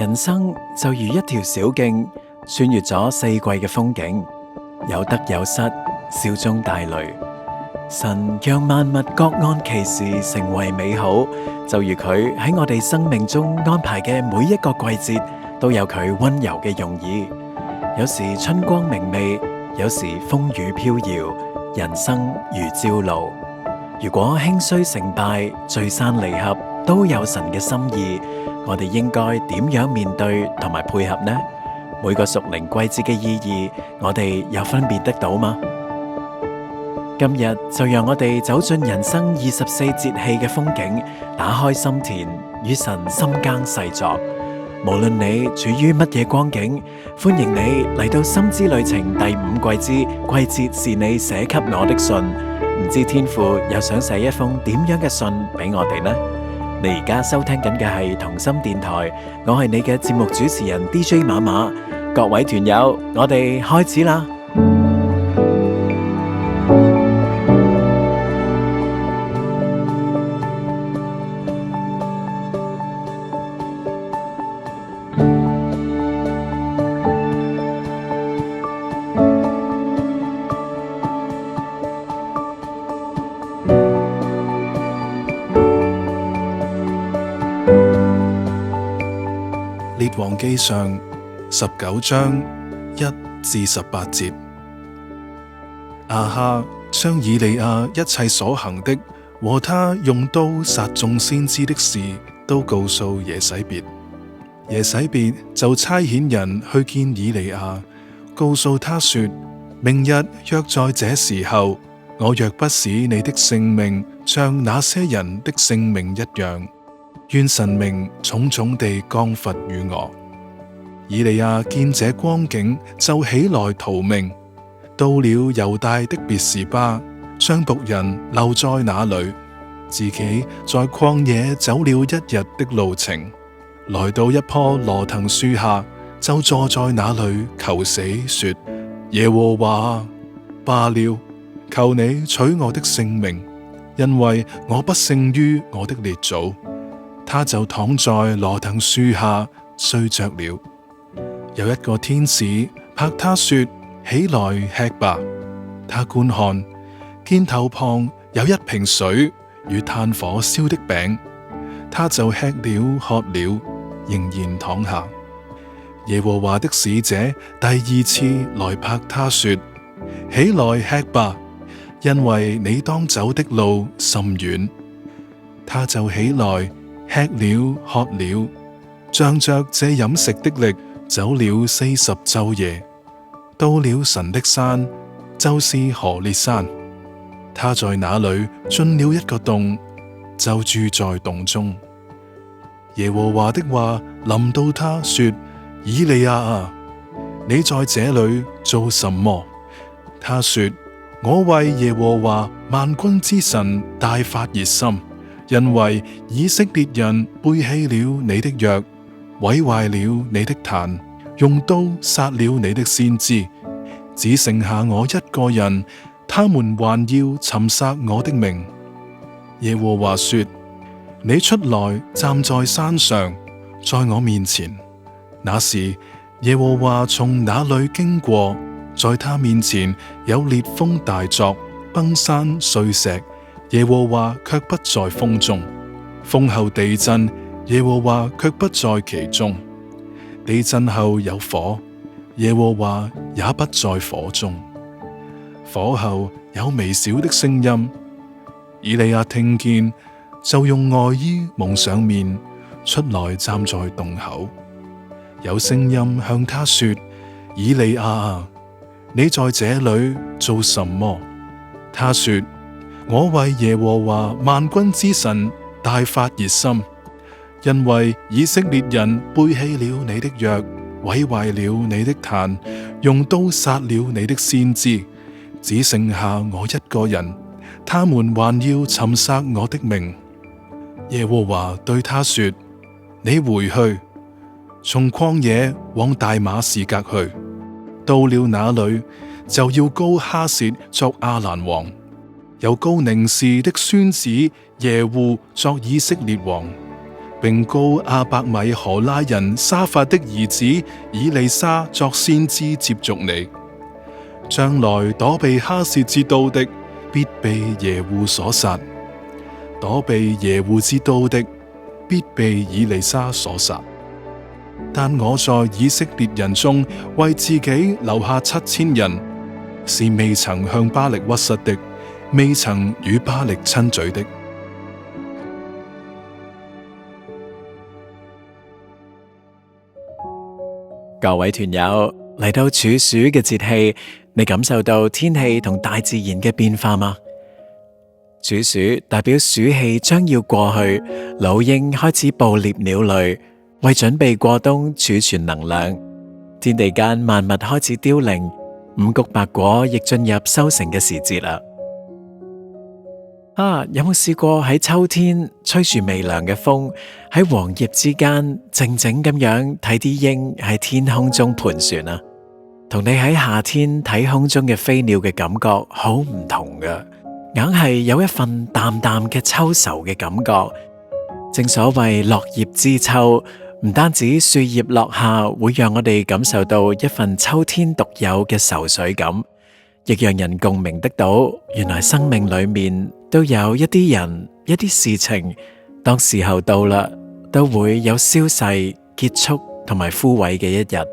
人生就如一條小徑，穿越咗四季嘅風景，有得有失，笑中帶淚。神讓萬物各按其時成為美好，就如佢喺我哋生命中安排嘅每一個季節，都有佢溫柔嘅用意。有時春光明媚，有時風雨飄搖，人生如朝露。如果興衰成敗，聚散離合，都有神嘅心意，我哋應該點樣面對同埋配合呢？每個屬靈季節嘅意義，我哋有分辨得到嗎？今日就讓我哋走進人生24節氣嘅風景，打開心田，與神深耕細作。無論你處於乜嘢光景，歡迎你嚟到心之旅程第5季之季節是你寫給我的信。唔知天父又想寫一封點樣嘅信俾我哋呢？你而家收聽緊嘅係同心電台，我係你嘅節目主持人 DJ 馬馬。各位團友，我哋開始啦！列王記上19章1至18節，亞哈將以利亞一切所行的和他用刀殺眾先知的事都告訴耶洗別。耶洗別就差遣人去見以利亞，告訴他說：明日約在這時候，我若不使你的性命像那些人的性命一樣，願神明重重地降罰與我。以利亞見這光景，就起來逃命，到了猶大的別是巴，將僕人留在那裏，自己在曠野走了1日的路程，來到一棵羅藤樹下，就坐在那裏求死，說：耶和華，罷了，求你取我的性命，因為我不勝於我的列祖。他就躺在羅藤樹下睡着了。有一個天使拍他說：起來吃吧。他觀看，見頭旁有一瓶水與炭火燒的餅，他就吃了喝了，仍然躺下。耶和華的使者第2次來拍他說：起來吃吧，因為你當走的路甚遠。他就起來吃了喝了，仗着這飲食的力，走了40晝夜，到了神的山，就是何烈山。他在那裏進了一個洞，就住在洞中。耶和華的話臨到他說：以利亞啊，你在這裏做什麼？他說：我為耶和華萬軍之神大發熱心，因為以色列人背棄了你的約，毀壞了你的壇，用刀殺了你的先知，只剩下我一個人，他們還要尋殺我的命。耶和華說：你出來站在山上，在我面前。那時耶和華從那裏經過，在他面前有烈風大作，崩山碎石，耶和華卻不在風中。風後地震，耶和華卻不在其中。地震後有火，耶和華也不在火中。火後有微小的聲音，以利亞聽見，就用外衣蒙上面，出來站在洞口。有聲音向他說：以利亞啊，你在這裏做什麼？他說：我為耶和華萬軍之神大發熱心，因為以色列人背棄了你的約，毀壞了你的壇，用刀殺了你的先知，只剩下我一個人，他們還要尋殺我的命。耶和華對他說：你回去，從曠野往大馬士革去，到了那裏，就要膏哈薛作亞蘭王，又膏寧示的孫子耶戶作以色列王。並膏亞伯米荷拉人沙法的兒子以利沙作先知接續你。將來躲避哈薛之刀的，必被耶戶所殺；躲避耶戶之刀的，必被以利沙所殺。但我在以色列人中為自己留下7000人，是未曾向巴力屈膝的，未曾與巴力親嘴的。各位團友，嚟到處暑嘅節氣，你感受到天氣同大自然嘅變化嗎？處暑代表暑氣將要過去，老鷹開始捕獵鳥類，為準備過冬儲存能量。天地間萬物開始凋零，五穀百果亦進入收成嘅時節啦。有冇試過喺秋天吹住微涼嘅風，喺黃葉之間靜靜咁樣睇啲鷹喺天空中盤旋啊？同你喺夏天睇空中嘅飛鳥嘅感覺好唔同㗎，硬係有一份淡淡嘅秋愁嘅感覺。正所謂落葉知秋，唔單止樹葉落下會讓我哋感受到一份秋天獨有嘅愁緒感，亦讓人共鳴得到，原來生命裏面都有一啲人、一啲事情，當時候到啦，都會有消逝、結束同埋枯萎嘅一日。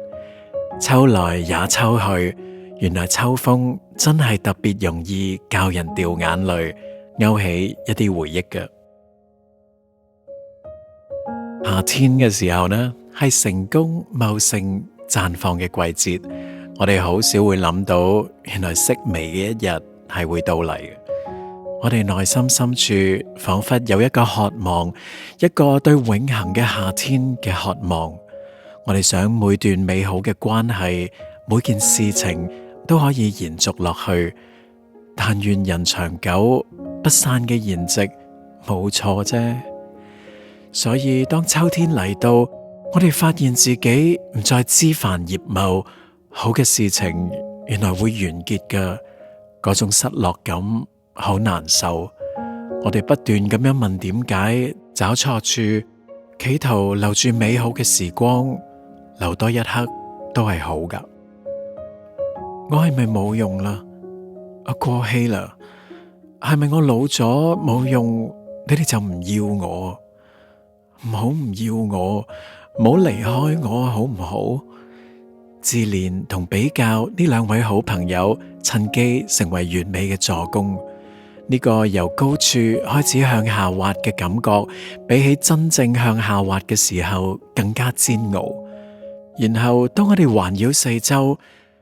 秋來也秋去，原來秋風真係特別容易教人掉眼淚，勾起一啲回憶嘅。夏天嘅時候呢，係成功茂盛綻放嘅季節，我哋好少會諗到，原來式微嘅一日係會到嚟嘅。我哋內心深處仿佛有一個渴望，一個對永恆嘅夏天嘅渴望。我哋想每段美好嘅關係，每件事情都可以延續落去。但願人長久，不散嘅筵席，冇錯啫。所以當秋天嚟到，我哋發現自己唔再枝繁葉茂，好嘅事情原來會完結㗎，嗰種失落感好難受。我哋不斷咁樣問點解，找錯處，企圖留住美好嘅時光，留多一刻都係好㗎。我係咪冇用啦？我過氣啦？係咪我老咗冇用？你哋就唔要我？唔好唔要我，唔好離開我，好唔好？自憐同比較呢兩位好朋友，趁機成為完美嘅助攻。呢個由高處開始向下滑嘅感覺，比起真正向下滑嘅時候更加煎熬。然後當我哋環繞四周，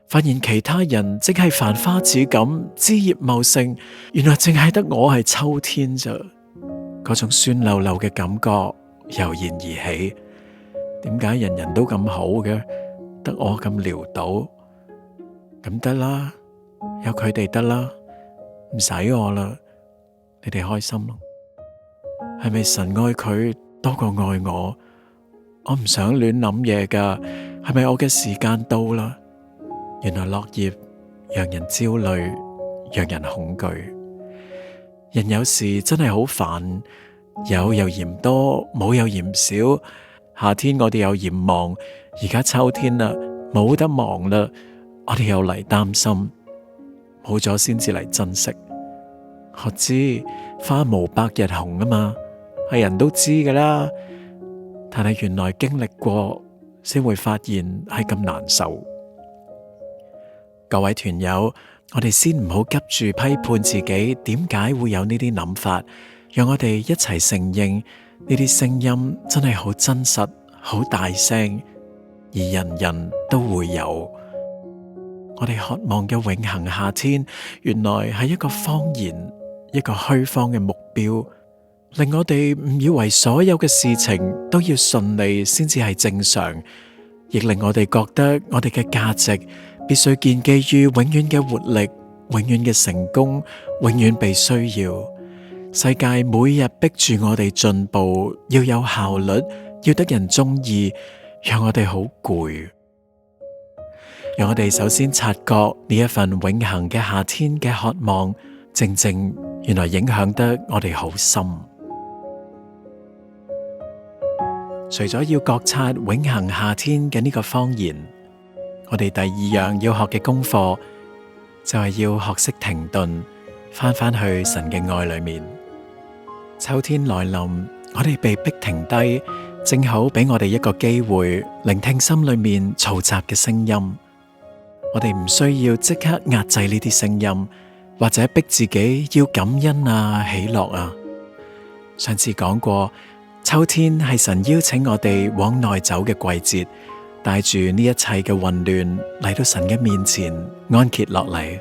發現其他人正係繁花似錦，枝葉茂盛，原來淨係得我係秋天咋。嗰種酸溜溜嘅感覺油然而起。點解人人都咁好嘅，得我咁潦倒？咁得啦，有佢哋得啦，唔使我啦，你哋開心咯。係咪神愛佢多過愛我？我唔想亂諗嘢噶，係咪我嘅時間到啦？原來落葉讓人焦慮，讓人恐懼。人有時真係好煩，有又嫌多，冇又嫌少。夏天我哋又嫌忙，而家秋天啦，冇得忙啦，我哋又嚟擔心，冇咗先至嚟珍惜。我知花無百日紅啊嘛，係人都知噶啦，但係原來經歷過先會發現係咁難受。各位團友，我哋先唔好急住批判自己點解會有呢啲諗法，讓我哋一齊承認呢啲聲音真係好真實、好大聲，而人人都會有。我哋渴望嘅永恆夏天，原來係一個謊言，一個虛謊嘅目標，令我哋誤以為所有嘅事情都要順利先至係正常，亦令我哋覺得我哋嘅價值必須建基於永遠嘅活力、永遠嘅成功、永遠被需要。世界每日逼住我哋進步，要有效率，要得人中意，讓我哋好攰。讓我哋首先察覺呢一份永恆嘅夏天嘅渴望，正正原來影響得我哋好深。除咗要覺察永恆夏天嘅呢個謊言，我哋第二樣要學嘅功課就係要學識停頓，返去神嘅愛裏面。秋天來臨，我哋被逼停低，正好俾我哋一個機會聆聽心裏面嘈雜嘅聲音。我哋唔需要即刻壓制呢啲聲音，或者逼自己要感恩啊、喜樂啊。上次講過，秋天係神邀請我哋往內走嘅季節，帶住呢一切嘅混亂嚟到神嘅面前安歇落嚟。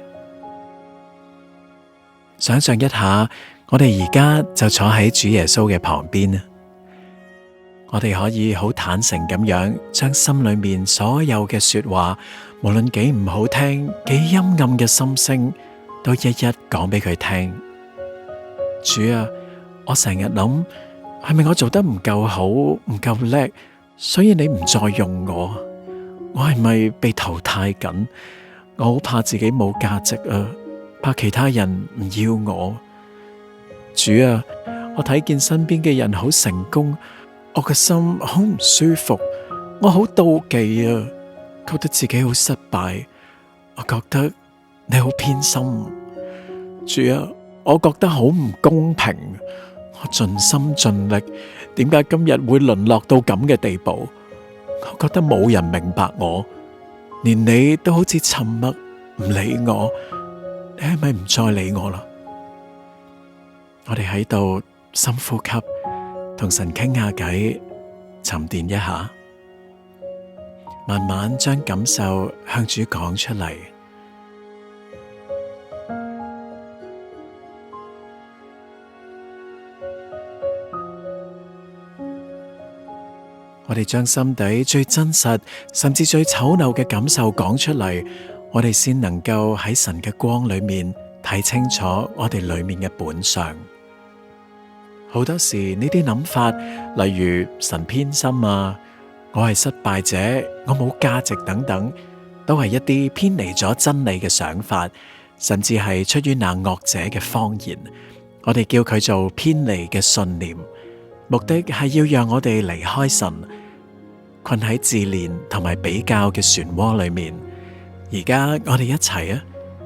想象一下，我哋而家就坐喺主耶穌嘅旁邊，我哋可以好坦誠咁樣將心裏面所有嘅說話，無論幾唔好聽、幾陰暗嘅心聲，都一一講俾佢聽。主啊，我成日諗，係咪我做得唔夠好、唔夠叻，所以你唔再用我？我係咪被淘汰緊？我好怕自己冇價值啊，怕其他人唔要我。主啊，我睇見身邊嘅人好成功，我個心好唔舒服，我好妒忌啊，覺得自己好失敗，我覺得你好偏心。主啊，我覺得好唔公平，我盡心盡力，點解今日會淪落到咁嘅地步？我覺得冇人明白我，連你都好似沉默唔理我，你係咪唔再理我啦？我哋喺度深呼吸，同神傾下偈，沉澱一下，慢慢將感受向主講出嚟。我哋將心底最真實，甚至最醜陋嘅感受講出嚟，我哋先能夠喺神嘅光裏面睇清楚我哋裏面嘅本相。好多時呢啲諗法，例如神偏心啊，我係失敗者，我冇價值等等，都係一啲偏離咗真理嘅想法，甚至係出於那惡者嘅謊言。我哋叫佢做偏離嘅信念，目的係要讓我哋離開神，困喺自憐同埋比較嘅漩渦裏面。而家我哋一齊啊，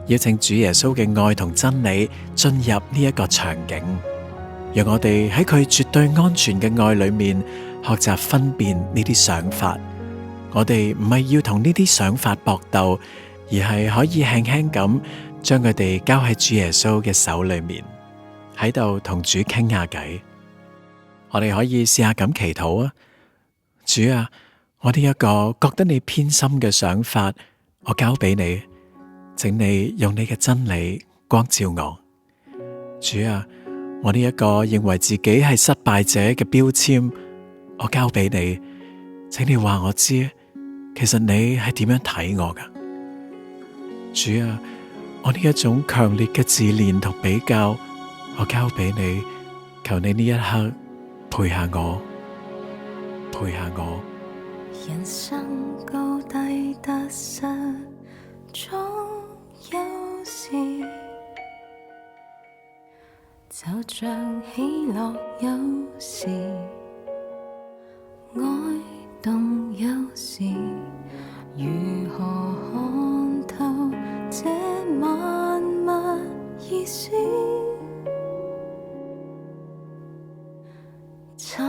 邀請主耶穌嘅愛同真理進入呢一個場景，讓我哋喺佢絕對安全嘅愛裏面學習分辨呢啲想法。我哋唔係要同呢啲想法搏鬥，而係可以輕輕咁將佢哋交喺主耶穌嘅手裏面，喺度同主傾下偈。我哋可以試下咁祈禱啊，主啊，我呢一個覺得你偏心嘅想法，我交俾你，請你用你嘅真理光照我。主啊，我呢一個認為自己係失敗者嘅標籤，我交俾你，請你話我知，其實你係點樣睇我㗎？主啊，我呢一種強烈嘅自憐同比較，我交俾你，求你呢一刻陪下我，陪下我。人生高低得失總有時，就像喜樂有時，愛動有時，如何看透這萬物意思？尋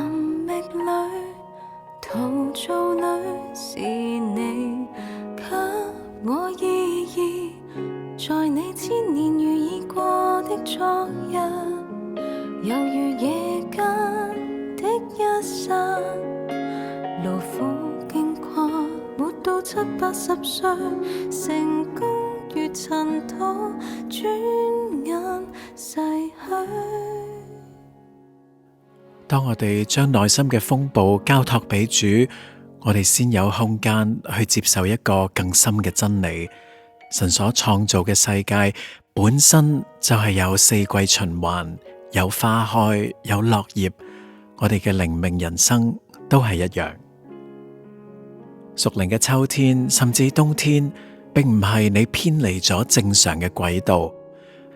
覓裏陶造裏是你給我意義，在你千年如已過的昨日，猶如夜間的一剎，勞苦經過活到70-80歲，成功如塵土，轉眼逝去。當我哋將內心嘅風暴交託俾主，我哋先有空間去接受一個更深嘅真理。神所創造嘅世界本身就係有四季循環，有花開，有落葉。我哋嘅靈命人生都係一樣。屬靈嘅秋天甚至冬天，並唔係你偏離咗正常嘅軌道，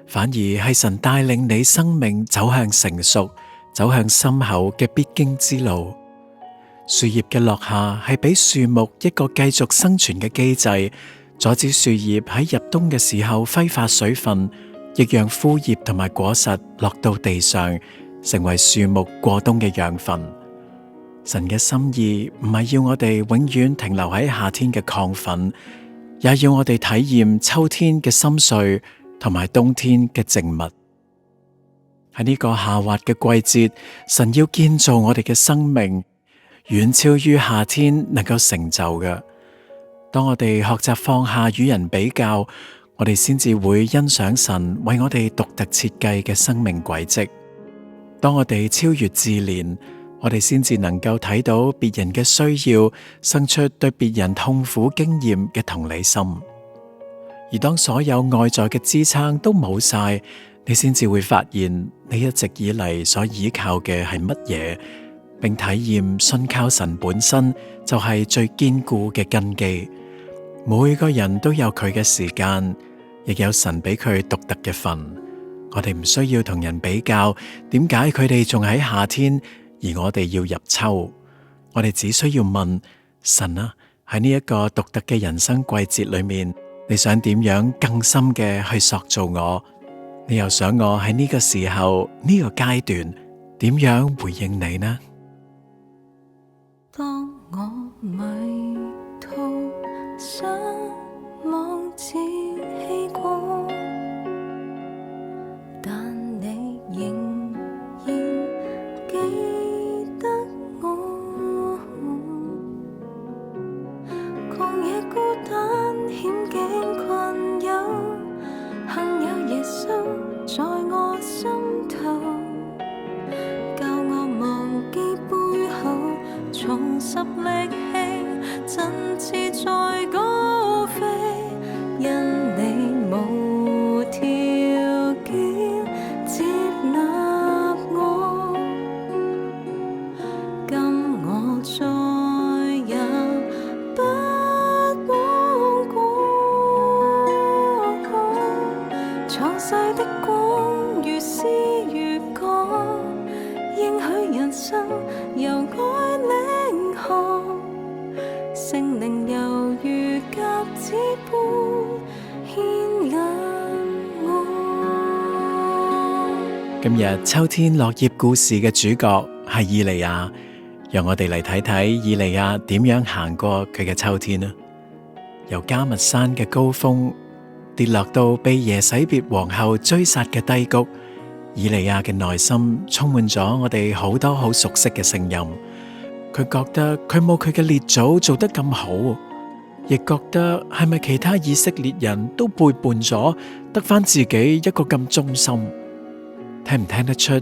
反而係神帶領你生命走向成熟，走向深厚嘅必經之路。樹葉嘅落下係俾樹木一個繼續生存嘅機制，阻止樹葉喺入冬嘅時候揮發水分，亦讓枯葉同埋果實落到地上，成為樹木過冬嘅養分。神嘅心意唔係要我哋永遠停留喺夏天嘅亢奮，也要我哋體驗秋天嘅深邃同埋冬天嘅靜默。喺呢個下滑嘅季節，神要建造我哋嘅生命，遠超於夏天能夠成就嘅。當我哋學習放下與人比較，我哋先至會欣賞神為我哋獨特設計嘅生命軌跡。當我哋超越自憐，我哋先至能夠睇到別人嘅需要，生出對別人痛苦經驗嘅同理心。而當所有外在嘅支撐都冇晒，你先至會發現你一直以嚟所依靠嘅係乜嘢，並體驗信靠神本身就係最堅固嘅根基。每個人都有佢嘅時間，亦有神俾佢獨特嘅份。我哋唔需要同人比較，點解佢哋仲喺夏天，而我哋要入秋？我哋只需要問神啊，喺呢一個獨特嘅人生季節裏面，你想點樣更深嘅去塑造我？你又想我喺呢個時候，呢個階段點樣回應你呢？當我迷途失望自棄過，但你仍然記得我。曠野孤單險境困憂，幸有耶穌在我心頭，教我忘記背後，重拾力氣，振翅再高飛。因你無條件接納我，今我再也不枉過。創世的光越撕越廣，應許人生由愛領航，聖靈猶如鴿子般牽引我。今日秋天落葉故事嘅主角係以利亞，讓我哋嚟睇睇以利亞點樣行過佢嘅秋天啦。由迦密山嘅高峰跌落到被耶洗別皇后追殺嘅低谷，以利亞嘅內心充滿咗我哋好多好熟悉嘅聲音。佢覺得佢冇佢嘅列祖做得咁好，亦覺得係咪其他以色列人都背叛咗，得返自己一個咁忠心？聽唔聽得出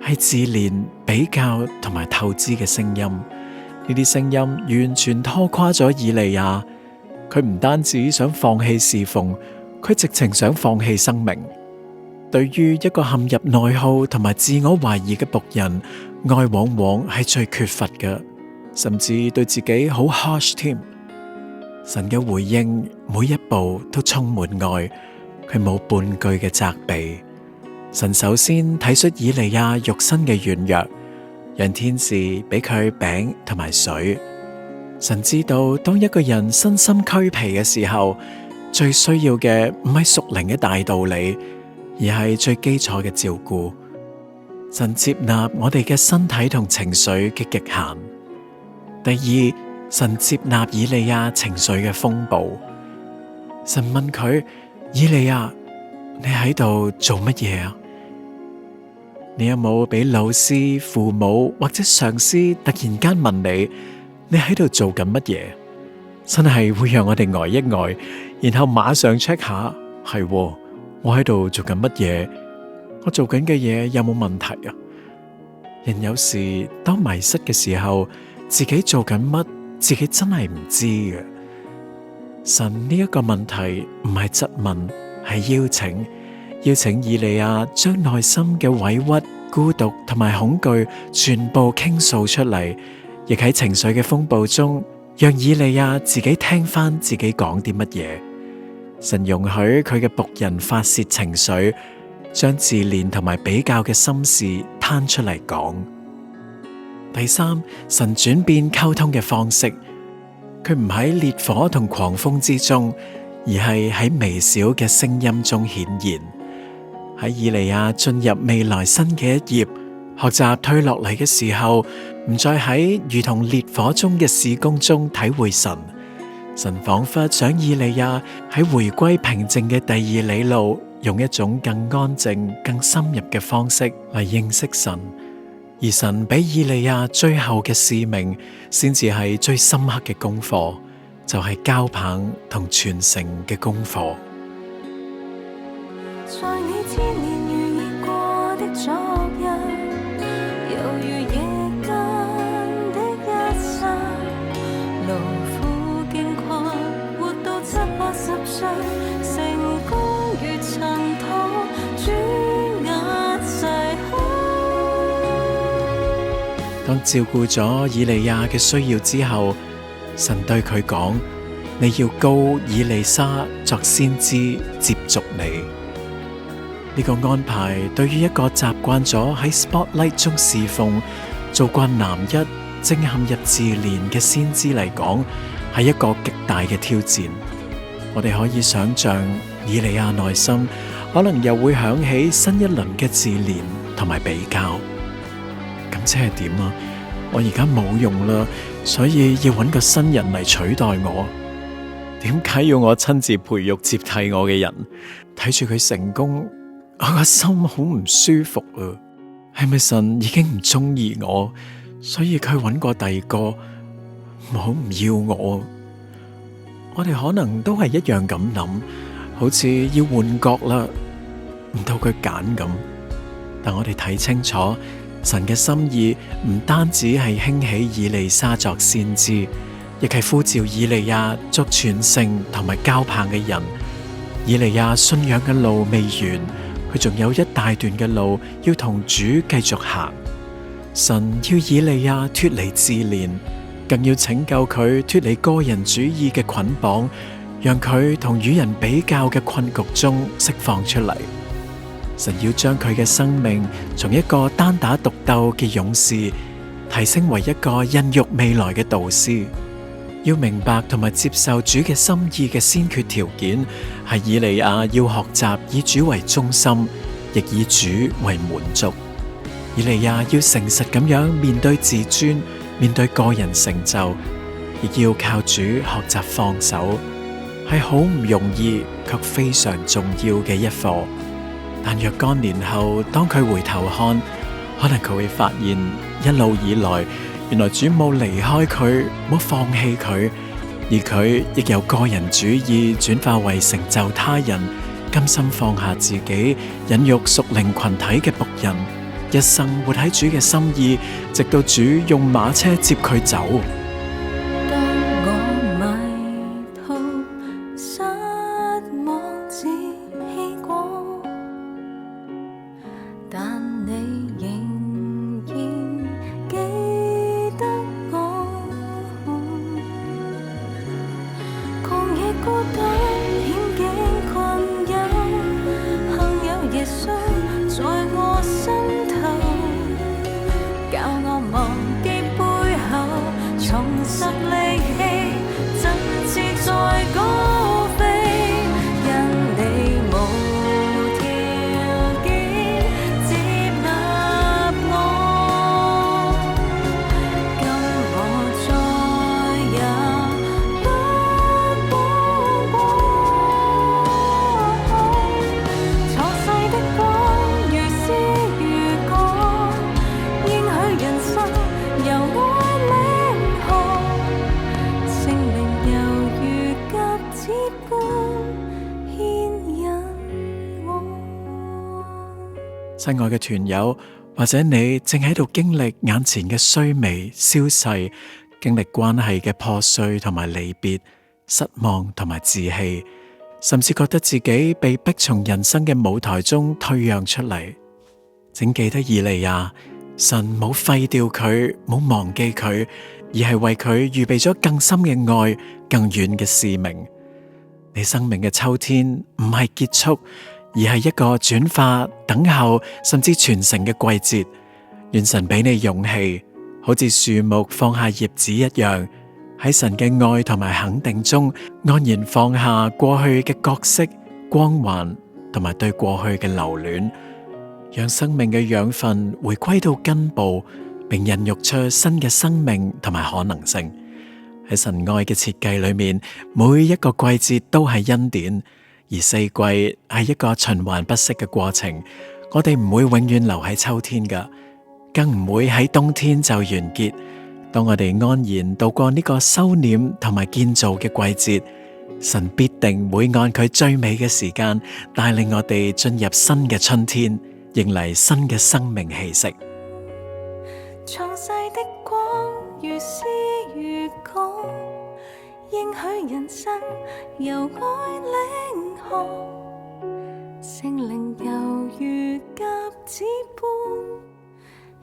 係自憐、比較同埋透支嘅聲音？呢啲聲音完全拖垮咗以利亞。佢唔單止想放棄侍奉，佢直情想放棄生命。對於一個陷入內耗同埋自我懷疑嘅僕人，愛往往係最缺乏嘅，甚至對自己好 harsh 添。神嘅回應每一步都充滿愛，佢冇半句嘅責備。神首先體恤以利亞肉身嘅軟弱，讓天使俾佢餅同埋水。神知道當一個人身心俱疲嘅時候，最需要嘅唔係屬靈嘅大道理，而係最基礎嘅照顧。神接納我哋嘅身體同情緒嘅極限。第二，神接納以利亞情緒嘅風暴。神問佢：以利亞，你喺度做乜嘢啊？你有冇俾老師、父母或者上司突然間問你，你喺度做緊乜嘢？真係會讓我哋呆一呆，然後馬上 check 下，係喎，我喺度做緊乜嘢？我做緊嘅嘢有冇問題啊？人有時當迷失嘅時候，自己做緊乜，自己真係唔知嘅。神呢一個問題唔係質問，係邀請以利亞將內心嘅委屈、孤獨同埋恐懼全部傾訴出嚟，亦喺情緒嘅風暴中，讓以利亞自己聽翻自己講啲乜嘢。神容許佢嘅僕人發洩情緒，將自憐同埋比較嘅心事攤出嚟講。第三，神轉變溝通嘅方式，佢唔喺烈火同狂風之中，而係喺微小嘅聲音中顯現。喺以利亞進入未來新嘅一頁，學習退落嚟嘅時候，唔再喺如同烈火中嘅事工中體會神。神仿佛想以利亞喺回歸平靜嘅第二里路，用一種更安靜、更深入嘅方式嚟認識神。而神俾以利亞最後嘅使命，先至係最深刻嘅功課，就係交棒同傳承嘅功課。在你千年如已過的昨日，猶如夜間的一剎，勞苦經過，活到70-80歲，成功如塵土，轉眼逝去。當照顧咗以利亞嘅需要之後，神對佢講：你要膏以利沙作先知，接續你。呢個安排對於一個習慣咗喺 Spotlight 中侍奉、做慣男一、正陷入自憐嘅先知嚟講，係一個極大嘅挑戰。我哋可以想象以利亞內心可能又會響起新一輪嘅自憐同埋比較。咁即係點啊？我而家冇用啦，所以要揾個新人嚟取代我。點解要我親自培育接替我嘅人？睇住佢成功，我個心好唔舒服啊！係咪神已經唔中意我，所以佢揾過第二個，唔要我？我哋可能都係一樣咁諗，好似要換角啦，唔到佢揀咁。但我哋睇清楚，神嘅心意唔單止係興起以利沙作先知，亦係呼召以利亞作傳承同埋交棒嘅人。以利亞信仰嘅路未完，佢仲有一大段嘅路要同主繼續行。神要以利亞脫離自憐，更要拯救佢脫離個人主義嘅捆綁，讓佢同與人比較嘅困局中釋放出嚟。神要將佢嘅生命從一個單打獨鬥嘅勇士提升為一個孕育未來嘅導師。要明白同埋接受主嘅心意嘅先決條件，係以利亞要學習以主為中心，亦以主為滿足。以利亞要誠實咁樣面對自尊，面對個人成就，亦要靠主學習放手，係好唔容易，卻非常重要嘅一課。但若干年後，當佢回頭看，可能佢會發現一路以來，原來主冇離開佢，冇放棄佢，而佢亦由個人主義轉化為成就他人，甘心放下自己，引育屬靈群體嘅僕人，一生活喺主嘅心意，直到主用馬車接佢走。當我迷途失望自欺過，但你仍然記得我。曠野孤單險境困憂，幸有耶穌在我心頭，教我忘記背後，重拾力氣，振翅再高飛。因你無條件接納我，今我再也不彷徨。錯世的光如詩如歌，應許人生由我領航，聖靈猶如鴿子般牽引我。親愛嘅團友，或者你正喺度經歷眼前嘅衰微消逝，經歷關係嘅破碎同埋離別，失望同埋自棄，甚至覺得自己被逼從人生嘅舞台中退讓出嚟。請記得以利亞，神冇廢掉佢，冇忘記佢，而係為佢預備咗更深嘅愛、更遠嘅使命。你生命嘅秋天唔係結束，而係一個轉化、等候，甚至傳承嘅季節。願神俾你勇氣，好似樹木放下葉子一樣，喺神嘅愛同埋肯定中，安然放下過去嘅角色、光環同埋對過去嘅留戀，讓生命嘅養分回歸到根部，並孕育出新嘅生命同埋可能性。喺神愛嘅設計裏面，每一個季節都係恩典，而四季係一個循環不息嘅過程。我哋唔會永遠留喺秋天㗎，更唔會喺冬天就完結。當我哋安然度過呢個收斂同埋建造嘅季節，神必定會按佢最美嘅時間帶領我哋進入新嘅春天，迎嚟新嘅生命氣息。創世的光如詩如歌，應許人生由愛領航，聖靈猶如鴿子般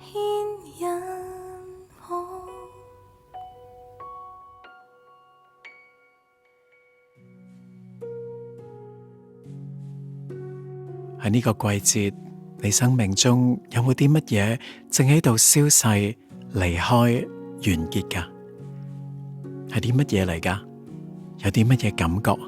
牽引我。喺呢個季節，你生命中有冇啲乜嘢正喺度消逝、離開、完結㗎？係啲乜嘢嚟㗎？有啲乜嘢感覺？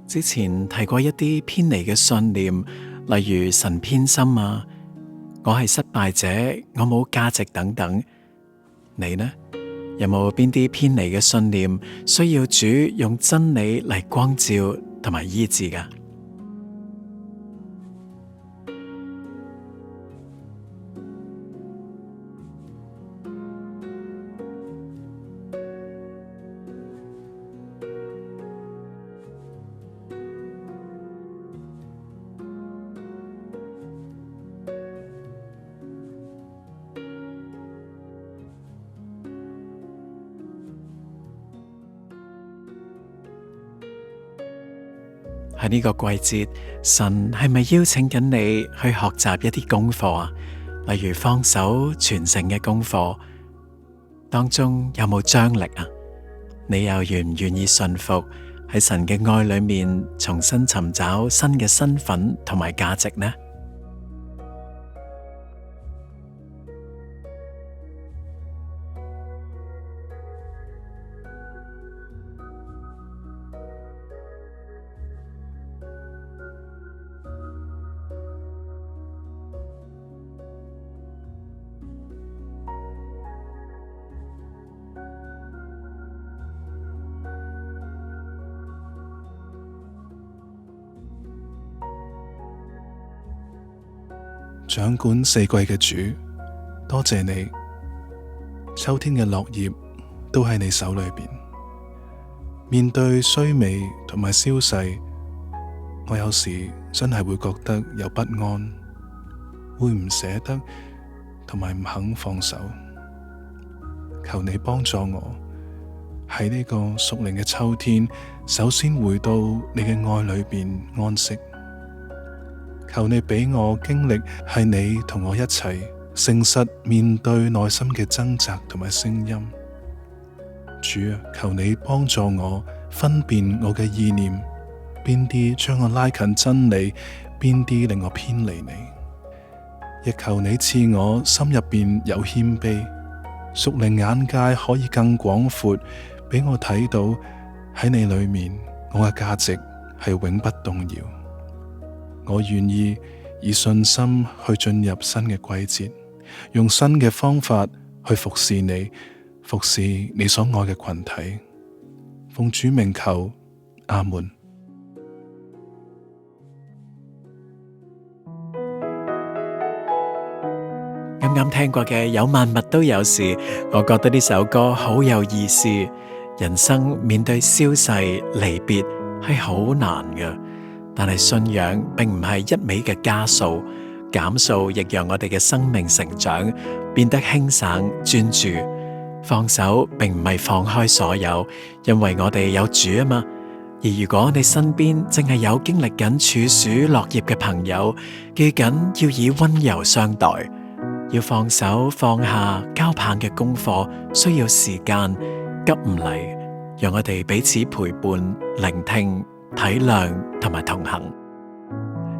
之前提過一啲偏離嘅信念，例如神偏心啊，我係失敗者，我冇價值等等。你呢？有冇邊啲偏離嘅信念需要主用真理嚟光照同埋醫治㗎？喺呢個季節，神係咪邀請緊你去學習一啲功課啊？例如放手傳承嘅功課，當中有冇張力啊？你又願唔願意順服喺神嘅愛裏面重新尋找新嘅身份同埋價值呢？掌管四季嘅主，多謝你。秋天嘅落葉都喺你手裏邊。面對衰微同埋消逝，我有時真係會覺得有不安，會唔捨得同埋唔肯放手。求你幫助我喺呢個屬靈嘅秋天，首先回到你嘅愛裏邊安息。求你俾我經歷係你同我一齊誠實面對內心嘅掙扎同埋聲音。主啊，求你幫助我分辨我嘅意念，邊啲將我拉近真理，邊啲令我偏離你。亦求你賜我心入邊有謙卑，屬靈眼界可以更廣闊，俾我睇到喺你裏面我嘅價值係永不動搖。我願意以信心去進入新嘅季節，用新嘅方法去服侍你，服侍你所愛嘅群體。奉主名求，阿門。啱啱聽過嘅有萬物都有時，我覺得呢首歌好有意思。人生面對消逝離別係好難嘅。但係信仰並唔係一味嘅加數，減數亦讓我哋嘅生命成長變得輕省專注。放手並唔係放開所有，因為我哋有主啊嘛。而如果你身邊正係有經歷緊處暑落葉嘅朋友，記緊要以溫柔相待，要放手放下交棒嘅功課，需要時間，急唔嚟，讓我哋彼此陪伴、聆聽、體諒同埋同行。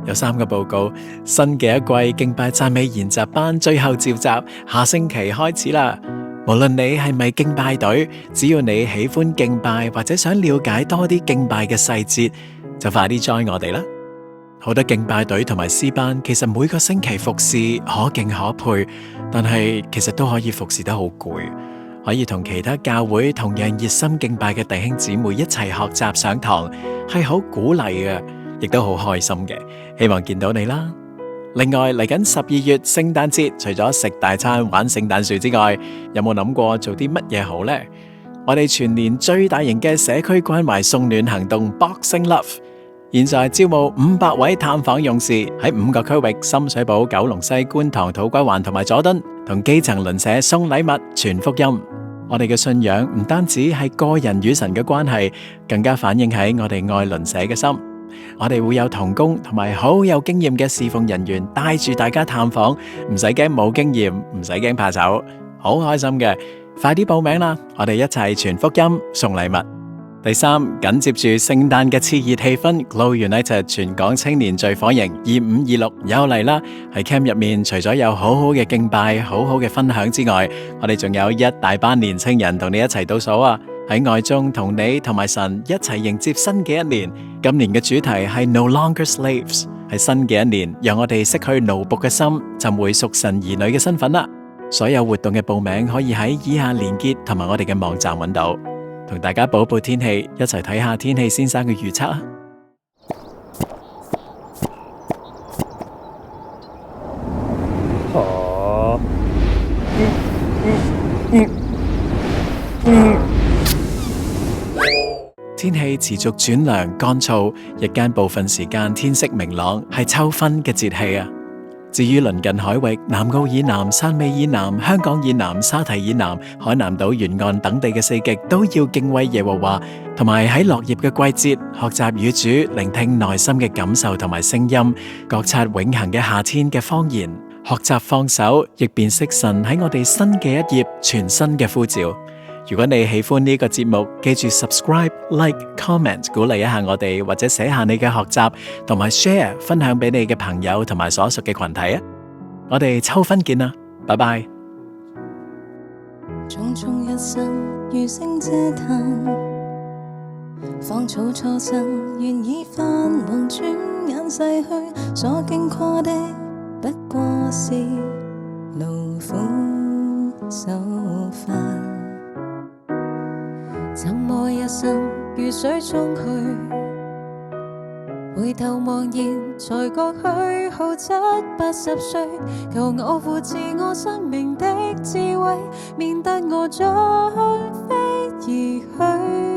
有3個報告，新嘅一季敬拜讚美研習班最後召集，下星期開始啦。無論你係咪敬拜隊，只要你喜歡敬拜或者想了解多啲敬拜嘅細節，就快啲 join 我哋啦。好多敬拜隊同埋詩班，其實每個星期服侍可敬可佩，但係其實都可以服侍得好攰。可以同其他教會同樣熱心敬拜嘅弟兄姊妹一齊學習上堂，係好鼓勵嘅，亦都好開心嘅。希望見到你啦。另外嚟緊12月聖誕節，除咗食大餐玩聖誕樹之外，有冇諗過做啲乜嘢好呢？我哋全年最大型嘅社區關懷送暖行動 Boxing Love， 現在招募500位探訪勇士，喺5個區域：深水埗、九龍西、觀塘、土瓜灣同埋佐敦，同基層鄰舍送禮物、傳福音。我哋嘅信仰唔單止係個人與神嘅關係，更加反映喺我哋愛鄰舍嘅心。我哋會有同工同埋好有經驗嘅侍奉人員帶住大家探訪，唔使驚冇經驗，唔使驚怕醜，好開心嘅。快啲報名啦！我哋一齊傳福音送禮物。第3，緊接住聖誕嘅熾熱氣氛 ，Glow United 全港青年聚火營2526又嚟啦！喺 camp 入面，除咗有好好嘅敬拜、好好嘅分享之外，我哋仲有一大班年青人同你一齊倒數啊！喺愛中同你同埋神一齊迎接新嘅一年。今年嘅主題係 No Longer Slaves， 係新嘅一年，讓我哋釋去奴僕嘅心，尋回屬神兒女嘅身份啦。所有活動嘅報名可以喺以下連結同埋我哋嘅網站揾到。同大家報報天氣，一齊睇下天氣先生嘅預測啊！天氣持續轉涼乾燥，日間部分時間天色明朗，係秋分嘅節氣啊！至於鄰近海域、南澳以南、汕尾以南、香港以南、沙堤以南、海南島沿岸等地嘅四極，都要敬畏耶和華，同埋喺落葉嘅季節，學習與主聆聽內心嘅感受同埋聲音，覺察永恆嘅夏天嘅方言，學習放手，亦辨識神喺我哋新嘅一頁全新嘅呼召。如果你喜歡呢個節目，記住 subscribe、like、comment 鼓勵一下我哋，或者寫下你嘅學習，同埋 share 分享俾你嘅朋友同埋所屬嘅群體啊！我哋秋分見啦，拜拜。匆匆一生如星嗟嘆，芳草初生願已泛黃，轉眼逝去，所經過的不過是勞苦愁煩。怎麼一生如水中去，回頭望見才覺虛耗70-80歲，求我扶持我生命的智慧，免得我再飛而去。